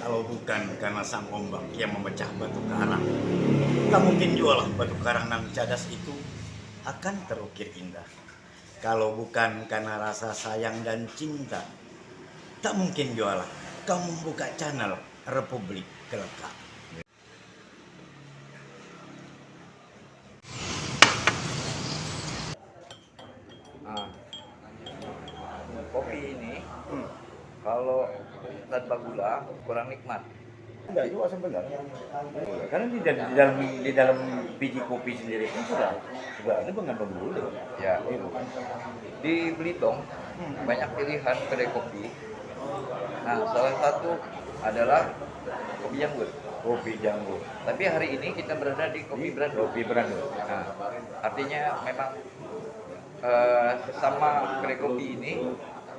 Kalau bukan karena sang ombak yang memecah batu karang, tak mungkin jualah batu karang nan cadas itu akan terukir indah. Kalau bukan karena rasa sayang dan cinta, tak mungkin jualah kau membuka channel Republik Kelekar. Nah, kopi ini kalau tanpa gula kurang nikmat. Enggak juga sebenarnya. Karena di dalam biji kopi sendiri pun sudah ada mengandung gula. Ya, di Belitung banyak pilihan kedai kopi. Nah, salah satu adalah kopi janggut. Kopi janggut, Tapi hari ini kita berada di kopi Brando. kopi Brando. Nah, artinya memang sesama kedai kopi ini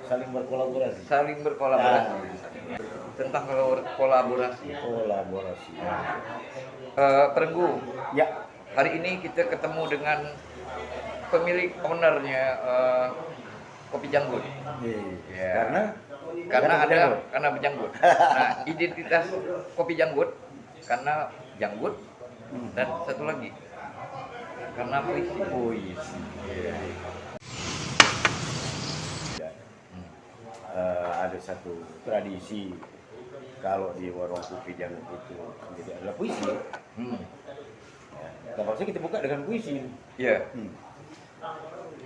Saling berkolaborasi. saling berkolaborasi. Tentang kolaborasi. Kolaborasi. Perenggu, Ya, hari ini kita ketemu dengan pemilik ownernya kopi janggut. Iya. Karena berjanggut. Nah, identitas kopi janggut karena janggut dan satu lagi karena puisi. puisi. Ada satu tradisi kalau di warung kopi janggut itu sendiri adalah puisi. Hmm. Terpaksa kita buka dengan puisi. Iya.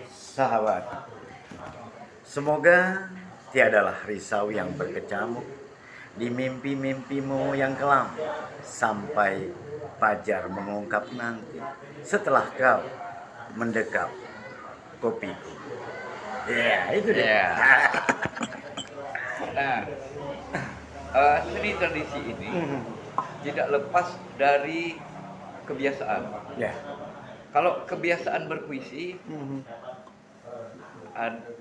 Sahabat, semoga tiadalah risau yang berkecamuk di mimpi-mimpimu yang kelam sampai fajar mengungkap nanti setelah kau mendekap kopiku. Ya, itu deh. Iya. Nah, seni tradisi ini tidak lepas dari kebiasaan. Ya. Kalau kebiasaan berpuisi,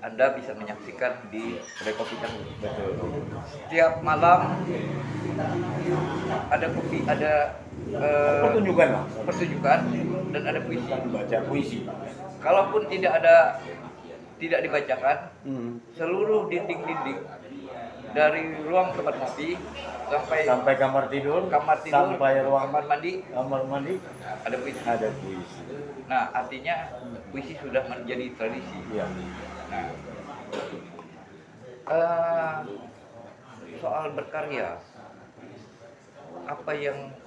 Anda bisa menyaksikan di kedai kopi janggut. Betul. Setiap malam ada kopi, ada Pertunjukan lah. pertunjukan dan ada puisi. Baca puisi. Kalaupun tidak dibacakan, seluruh dinding-dinding dari ruang tempat kopi Sampai kamar tidur, sampai ruang kamar mandi kamar mandi ada puisi. ada puisi. Nah, artinya puisi sudah menjadi tradisi. Iya. Nah, soal berkarya, apa yang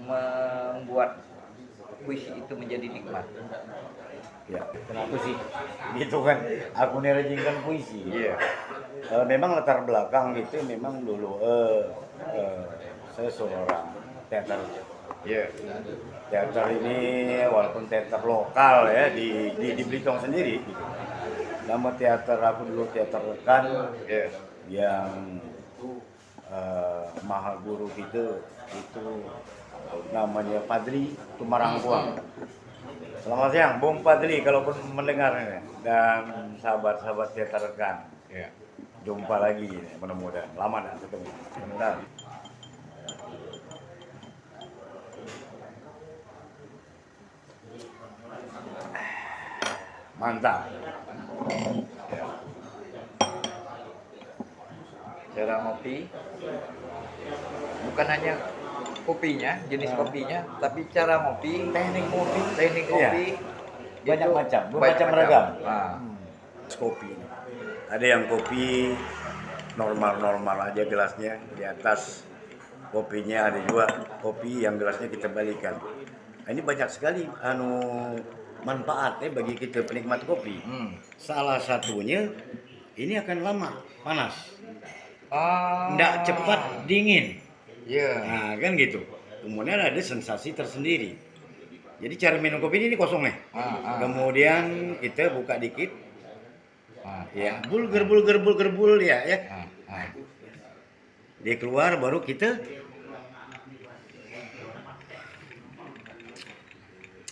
membuat puisi itu menjadi nikmat? Ya, kenapa sih? Gitu kan, aku nerjingkan puisi. Iya. Memang latar belakang gitu, memang dulu saya seorang teater. Iya. Teater ini walaupun teater lokal ya di Belitung sendiri. Gitu. Nama teater aku dulu teater rekan Iya. yang maha guru gitu itu namanya Padri Tumarangkuang. Selamat siang, Bung Padri, kalaupun mendengar ini, dan sahabat-sahabat teater rekan. Iya. Jumpa lagi, mudah-mudahan. Lama dah ketemu. Bentar. Mantap. Cara ngopi bukan hanya kopinya, jenis kopinya, tapi cara ngopi, Teknik kopi. teknik Iya. kopi, Banyak itu macam, banyak bermacam ragam. Nah, Kopi. Ada yang kopi normal-normal aja gelasnya, di atas kopinya ada juga kopi yang gelasnya kita balikan. Nah, ini banyak sekali manfaatnya bagi kita penikmat kopi. Salah satunya ini akan lama panas, nggak cepat dingin. Iya. Nah, kan gitu. Kemudian ada sensasi tersendiri. Jadi cara minum kopi ini kosong nih. Kemudian kita buka dikit, ya, gerbul ya. Dia keluar baru kita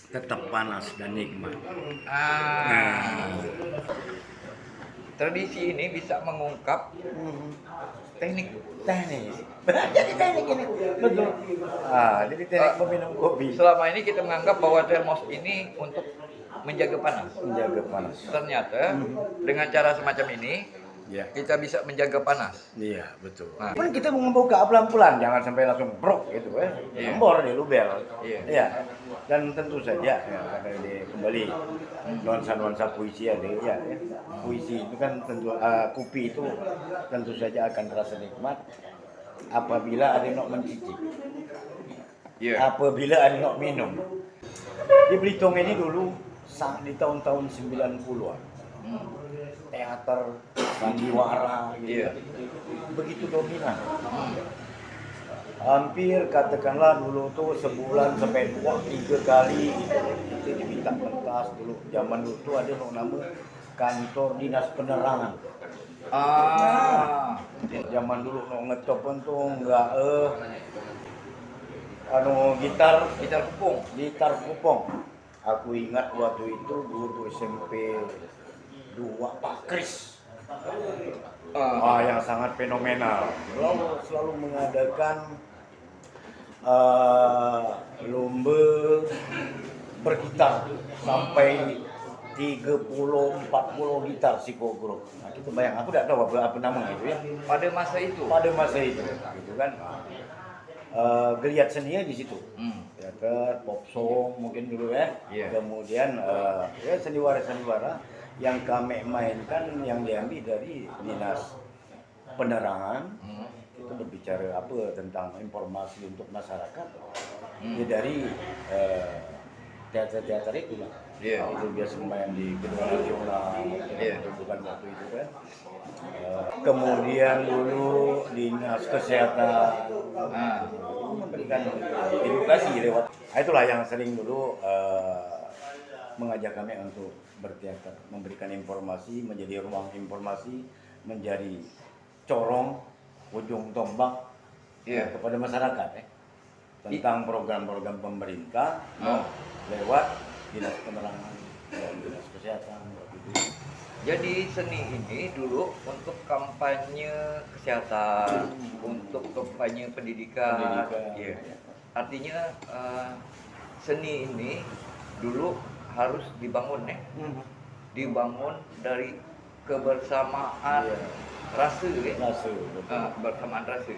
tetap panas dan nikmat. Tradisi ini bisa mengungkap teknik. Jadi teknik ini betul. Jadi teknik meminum kopi Selama ini kita menganggap bahwa termos ini untuk menjaga panas. menjaga panas. Ternyata dengan cara semacam ini Iya. kita bisa menjaga panas. Iya, betul. Nah. Pun kita membuka pelan-pelan, jangan sampai langsung brok gitu ya. Iya. Embor di lubel. Iya. Iya. Dan tentu saja ya, karena ini kembali nuansa-nuansa puisi ada ya. Puisi itu kan tentu kopi itu tentu saja akan terasa nikmat apabila ada yang nak mencicip. Iya. Apabila ada yang nak minum. Di Belitung ini dulu di tahun-tahun 90-an. Teater sandiwara gitu. Iya. Begitu dominan. Hampir katakanlah dulu tuh sebulan sampai 2-3 kali gitu. Kita diminta pentas dulu. Zaman dulu tuh ada nama kantor dinas penerangan. Zaman dulu ngetop tuh enggak gitar kupong. Aku ingat waktu itu guru SMP 2 Pak Kris. Yang sangat fenomenal. Selalu mengadakan lomba bergitar sampai 30-40 gitar psikogrup. Nah, kita bayang, aku tidak tahu apa namanya itu ya. Pada masa itu. Gitu kan. Geliat seninya di situ. Teater, pop song mungkin dulu ya. Yeah. Kemudian ya sandiwara-sandiwara yang kami mainkan yang diambil dari dinas penerangan. Itu berbicara apa tentang informasi untuk masyarakat. Ya dari teater-teater itu lah. Yeah. Itu biasa main di Gedung Nasional. Yeah. Itu bukan waktu itu kan. Kemudian dulu dinas kesehatan memberikan edukasi lewat. Itulah yang sering dulu mengajak kami untuk berteater, memberikan informasi, menjadi ruang informasi, menjadi corong ujung tombak kepada masyarakat tentang program-program pemerintah lewat dinas penerangan dan dinas kesehatan. Jadi seni ini dulu untuk kampanye kesehatan, untuk kampanye pendidikan. Iya. Artinya seni ini dulu harus dibangun ya. Dibangun dari kebersamaan rasa ya. Kebersamaan rasa.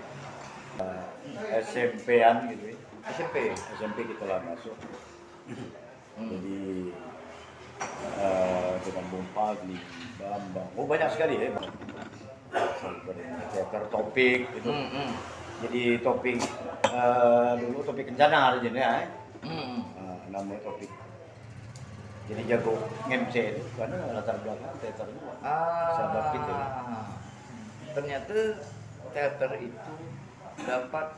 SMP-an gitu ya. SMP kita lah masuk. Jadi dengan Bung Fadli, Bambang, banyak sekali ya. Teater topik itu. Jadi topik dulu topik kencana aja ya. Namanya topik. Jadi jago nge-MC itu karena latar belakang teater itu. Sahabat kita. Ternyata teater itu dapat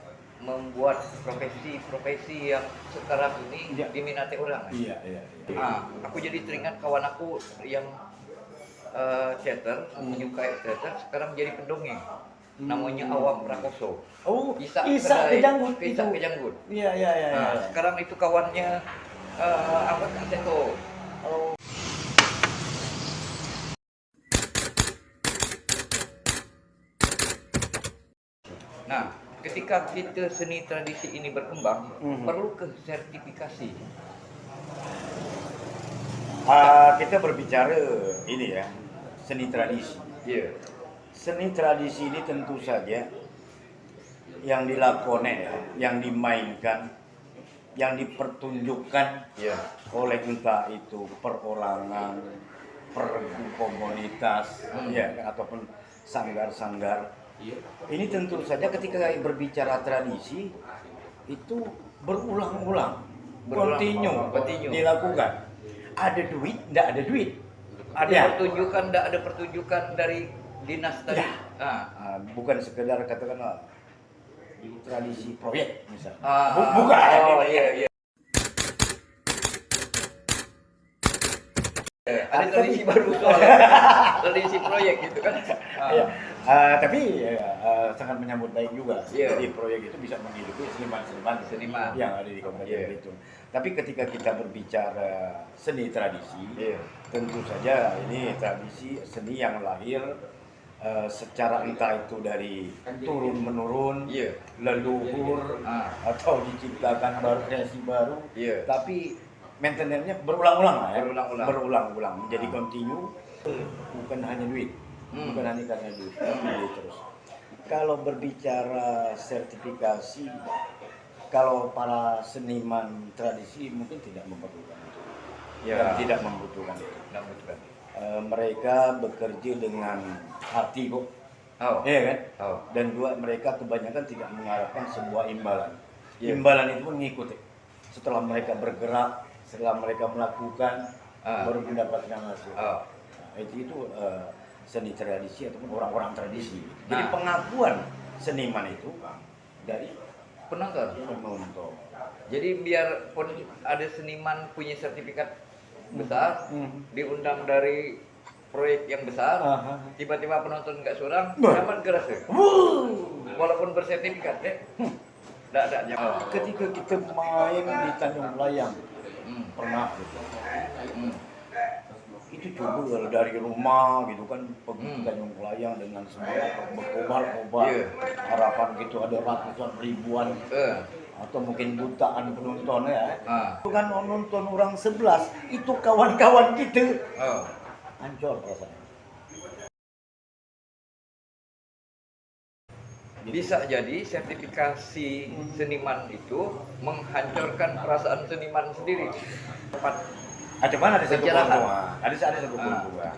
membuat profesi-profesi yang sekarang ini diminati orang. Iya. Aku jadi teringat kawan aku yang teater, menyukai teater, sekarang jadi pendongeng. Namanya Awam Prakoso. Isa Kejanggut. Iya. Sekarang itu kawannya Ahmad Kaseto. Nah, ketika kita seni tradisi ini berkembang, perlu ke sertifikasi. Kita berbicara ini ya, seni tradisi. Iya. Seni tradisi ini tentu saja yang dilakukan ya, yang dimainkan, yang dipertunjukkan oleh entah itu perorangan, komunitas, ataupun sanggar-sanggar. Ini tentu saja ketika berbicara tradisi itu berulang-ulang, kontinu dilakukan. Ada duit, tidak ada duit. Ada pertunjukan, tidak ada pertunjukan dari dinas tadi. Bukan sekedar katakanlah tradisi proyek misalnya. Bukan. Iya. Ada tradisi baru soalnya. Tradisi proyek gitu kan. Tapi sangat menyambut baik juga. Jadi proyek itu bisa menghidupi seniman yang ada di Kabupaten Belitung. Tapi ketika kita berbicara seni tradisi, tentu saja ini tradisi seni yang lahir secara entah itu dari turun menurun, leluhur, atau diciptakan baru kreasi baru, tapi maintenance-nya berulang-ulang lah ya, berulang-ulang menjadi kontinu, bukan hanya duit, bukan hanya karena duit, tapi duit terus. Kalau berbicara sertifikasi, kalau para seniman tradisi mungkin tidak memerlukan itu, dan tidak membutuhkan itu. Mereka bekerja dengan hati kok, iya kan? Dan juga mereka kebanyakan tidak mengharapkan sebuah imbalan. Imbalan itu mengikuti. Setelah mereka bergerak, setelah mereka melakukan, baru mendapatkan hasil. Itu seni tradisi ataupun orang-orang tradisi. Jadi pengakuan seniman itu dari penonton. Jadi biarpun ada seniman punya sertifikat besar, diundang dari proyek yang besar, tiba-tiba penonton nggak surang, nyaman keras ya. Walaupun bersertifikat ya. Ketika kita main di Tanjung Layang, pernah gitu. Itu coba dari rumah gitu kan, pergi ke Tanjung Layang dengan semua berkobar-kobar, harapan gitu ada ratusan ribuan atau mungkin jutaan penonton ya. Itu kan nonton orang 11, itu kawan-kawan kita. Hancur rasanya. Bisa jadi sertifikasi seniman itu menghancurkan perasaan seniman sendiri. Cuman ada satu keuntungan, ada satu keuntungan.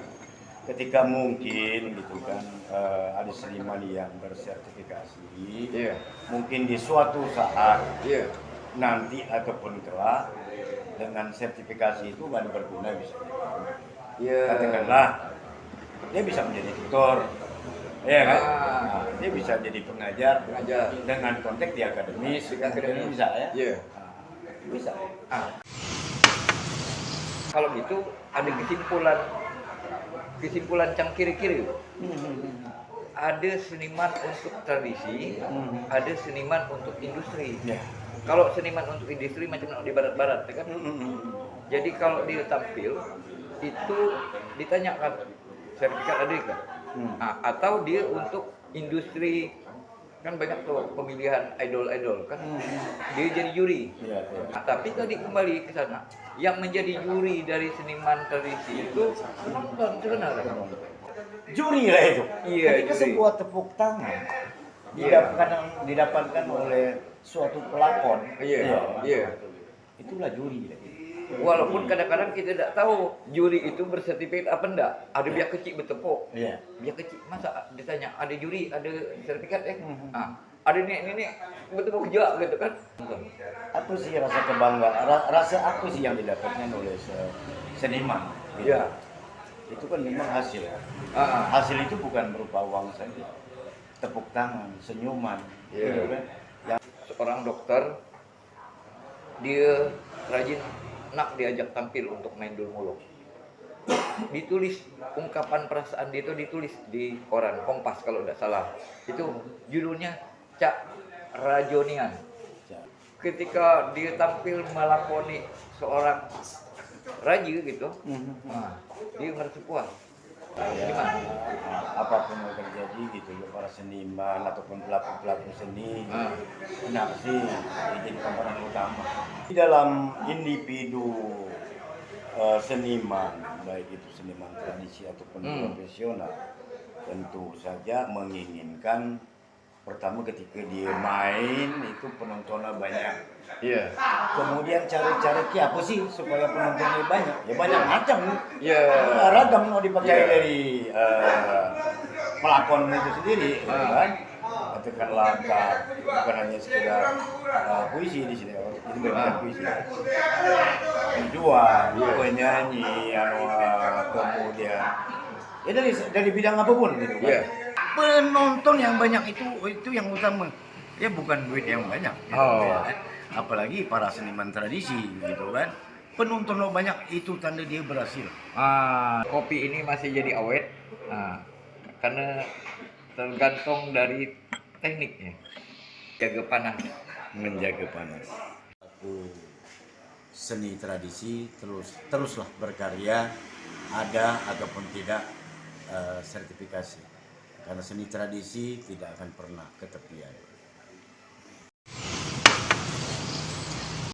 Ketika mungkin gitu kan ada seniman yang bersertifikasi, mungkin di suatu saat nanti ataupun kelak dengan sertifikasi itu nggak berguna bisa. Katakanlah dia bisa menjadi tutor, ya kan? Nah, dia bisa jadi pengajar dengan konteks di akademis, bisa ya? Bisa. Kalau gitu ada kesimpulan cangkiri-kiri. Ada seniman untuk tradisi, ada seniman untuk industri. Kalau seniman untuk industri macam di barat-barat, kan? Jadi kalau dia tampil itu ditanyakan sertifikat ada kan? Atau dia untuk industri, kan banyak tuh pemilihan idol-idol kan, dia jadi juri. Tapi tadi kembali ke sana, yang menjadi juri dari seniman tradisi itu penonton sebenarnya. Juri lah itu. Ketika juri. sebuah tepuk tangan didapatkan oleh suatu pelakon, itulah juri. Walaupun kadang-kadang kita tidak tahu juri itu bersertifikat apa enggak. Ada biar kecil bertepuk. Biar kecil masa ditanya ada juri, ada sertifikat ada ini bertepuk juga gitu kan. Apa sih rasa kebanggaan? Rasa apa sih yang didapatkan oleh seniman? Gitu. Itu kan memang hasil. Hasil itu bukan berupa uang saja. Tepuk tangan, senyuman, gitu kan. Seorang dokter dia rajin nak diajak tampil untuk main dulmuluk. Ditulis ungkapan perasaan dia itu ditulis di koran Kompas kalau tidak salah. Itu judulnya Cak Rajonian. Ketika dia tampil melakoni seorang raja gitu, dia merasa puas. Apapun yang terjadi gitu ya, para seniman ataupun pelaku seni kenapa sih jadi pemeran utama di dalam individu seniman, baik itu seniman tradisi ataupun profesional, tentu saja menginginkan pertama ketika dia main itu penontonnya banyak. Kemudian cari-cari apa sih supaya penontonnya banyak? Ya banyak macam. Ragam mau dipakai dari pelakon itu sendiri, kan? Katakanlah bukan hanya sekedar puisi di sini, ini bukan puisi. Penjual, penyanyi, kemudian ya dari bidang apapun gitu kan. Penonton yang banyak itu yang utama. Ya bukan duit yang banyak. Apalagi para seniman tradisi gitu kan. Penonton lo banyak itu tanda dia berhasil. Kopi ini masih jadi awet karena tergantung dari tekniknya. Jaga panas, Menjaga panas. Seni tradisi teruslah berkarya, ada ataupun tidak sertifikasi. Karena seni tradisi tidak akan pernah ketepian.